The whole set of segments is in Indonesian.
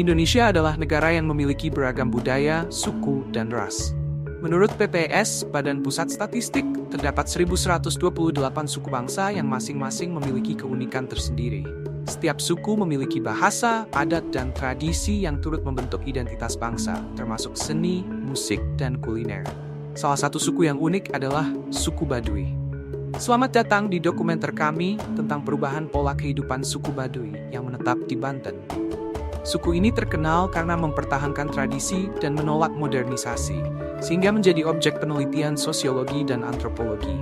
Indonesia adalah negara yang memiliki beragam budaya, suku, dan ras. Menurut PPS, Badan Pusat Statistik, terdapat 1.128 suku bangsa yang masing-masing memiliki keunikan tersendiri. Setiap suku memiliki bahasa, adat, dan tradisi yang turut membentuk identitas bangsa, termasuk seni, musik, dan kuliner. Salah satu suku yang unik adalah suku Baduy. Selamat datang di dokumenter kami tentang perubahan pola kehidupan suku Baduy yang menetap di Banten. Suku ini terkenal karena mempertahankan tradisi dan menolak modernisasi, sehingga menjadi objek penelitian sosiologi dan antropologi.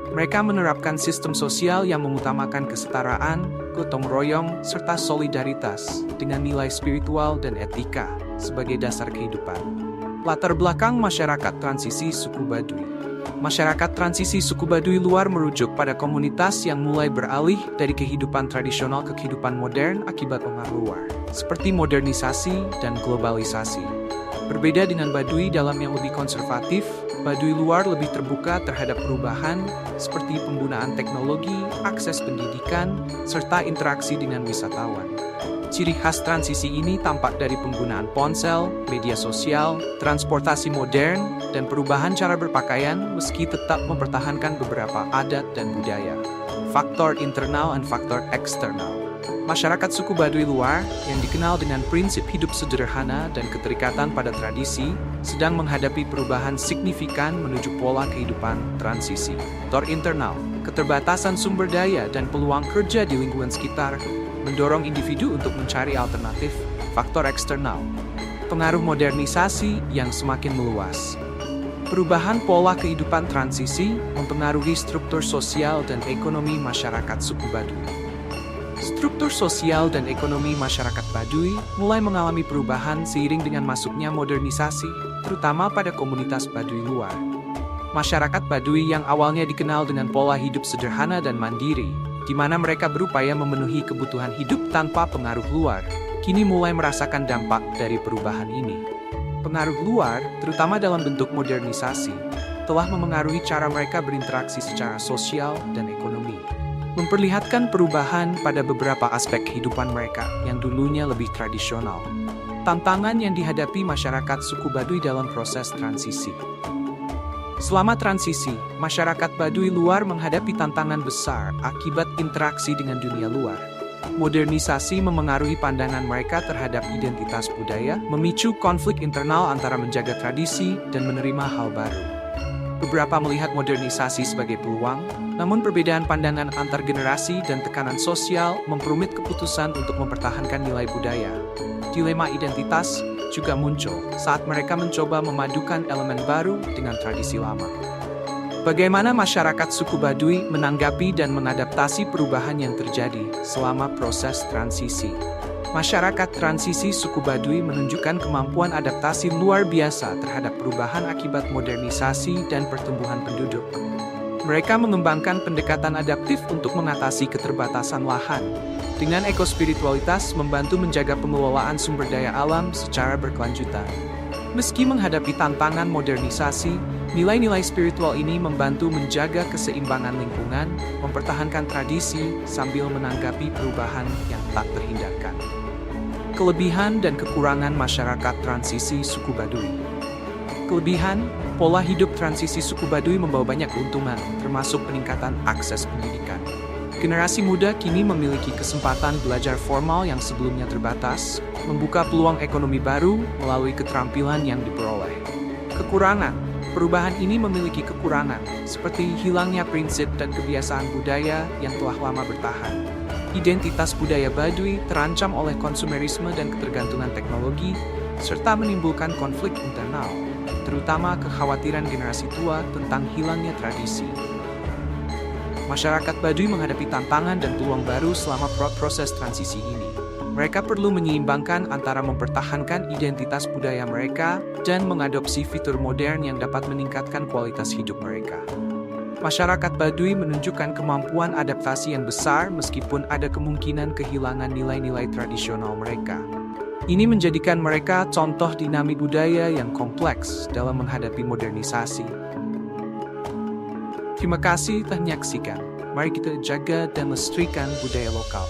Mereka menerapkan sistem sosial yang mengutamakan kesetaraan, gotong royong, serta solidaritas dengan nilai spiritual dan etika sebagai dasar kehidupan. Latar belakang masyarakat transisi suku Baduy. Masyarakat transisi suku Baduy luar merujuk pada komunitas yang mulai beralih dari kehidupan tradisional ke kehidupan modern akibat pengaruh luar, seperti modernisasi dan globalisasi. Berbeda dengan Baduy dalam yang lebih konservatif, Baduy luar lebih terbuka terhadap perubahan seperti penggunaan teknologi, akses pendidikan, serta interaksi dengan wisatawan. Ciri khas transisi ini tampak dari penggunaan ponsel, media sosial, transportasi modern, dan perubahan cara berpakaian meski tetap mempertahankan beberapa adat dan budaya. Faktor internal dan faktor eksternal. Masyarakat suku Baduy luar, yang dikenal dengan prinsip hidup sederhana dan keterikatan pada tradisi, sedang menghadapi perubahan signifikan menuju pola kehidupan transisi. Faktor internal, keterbatasan sumber daya dan peluang kerja di lingkungan sekitar, mendorong individu untuk mencari alternatif. Faktor eksternal, pengaruh modernisasi yang semakin meluas. Perubahan pola kehidupan transisi mempengaruhi struktur sosial dan ekonomi masyarakat suku Baduy. Struktur sosial dan ekonomi masyarakat Baduy mulai mengalami perubahan seiring dengan masuknya modernisasi, terutama pada komunitas Baduy luar. Masyarakat Baduy yang awalnya dikenal dengan pola hidup sederhana dan mandiri, di mana mereka berupaya memenuhi kebutuhan hidup tanpa pengaruh luar, kini mulai merasakan dampak dari perubahan ini. Pengaruh luar, terutama dalam bentuk modernisasi, telah memengaruhi cara mereka berinteraksi secara sosial dan ekonomi, memperlihatkan perubahan pada beberapa aspek kehidupan mereka yang dulunya lebih tradisional. Tantangan yang dihadapi masyarakat suku Baduy dalam proses transisi. Selama transisi, masyarakat Baduy luar menghadapi tantangan besar akibat interaksi dengan dunia luar. Modernisasi memengaruhi pandangan mereka terhadap identitas budaya, memicu konflik internal antara menjaga tradisi dan menerima hal baru. Beberapa melihat modernisasi sebagai peluang, namun perbedaan pandangan antar generasi dan tekanan sosial memperumit keputusan untuk mempertahankan nilai budaya. Dilema identitas juga muncul saat mereka mencoba memadukan elemen baru dengan tradisi lama. Bagaimana masyarakat suku Baduy menanggapi dan mengadaptasi perubahan yang terjadi selama proses transisi? Masyarakat transisi suku Baduy menunjukkan kemampuan adaptasi luar biasa terhadap perubahan akibat modernisasi dan pertumbuhan penduduk. Mereka mengembangkan pendekatan adaptif untuk mengatasi keterbatasan lahan, dengan ekospiritualitas membantu menjaga pengelolaan sumber daya alam secara berkelanjutan. Meski menghadapi tantangan modernisasi, nilai-nilai spiritual ini membantu menjaga keseimbangan lingkungan, mempertahankan tradisi, sambil menanggapi perubahan yang tak terhindarkan. Kelebihan dan kekurangan masyarakat transisi suku Baduy. Kelebihan, pola hidup transisi suku Baduy membawa banyak keuntungan, termasuk peningkatan akses pendidikan. Generasi muda kini memiliki kesempatan belajar formal yang sebelumnya terbatas, membuka peluang ekonomi baru melalui keterampilan yang diperoleh. Kekurangan, perubahan ini memiliki kekurangan, seperti hilangnya prinsip dan kebiasaan budaya yang telah lama bertahan. Identitas budaya Baduy terancam oleh konsumerisme dan ketergantungan teknologi, serta menimbulkan konflik internal, terutama kekhawatiran generasi tua tentang hilangnya tradisi. Masyarakat Baduy menghadapi tantangan dan peluang baru selama proses transisi ini. Mereka perlu menyeimbangkan antara mempertahankan identitas budaya mereka dan mengadopsi fitur modern yang dapat meningkatkan kualitas hidup mereka. Masyarakat Baduy menunjukkan kemampuan adaptasi yang besar meskipun ada kemungkinan kehilangan nilai-nilai tradisional mereka. Ini menjadikan mereka contoh dinamik budaya yang kompleks dalam menghadapi modernisasi. Terima kasih telah menyaksikan. Mari kita jaga dan lestarikan budaya lokal.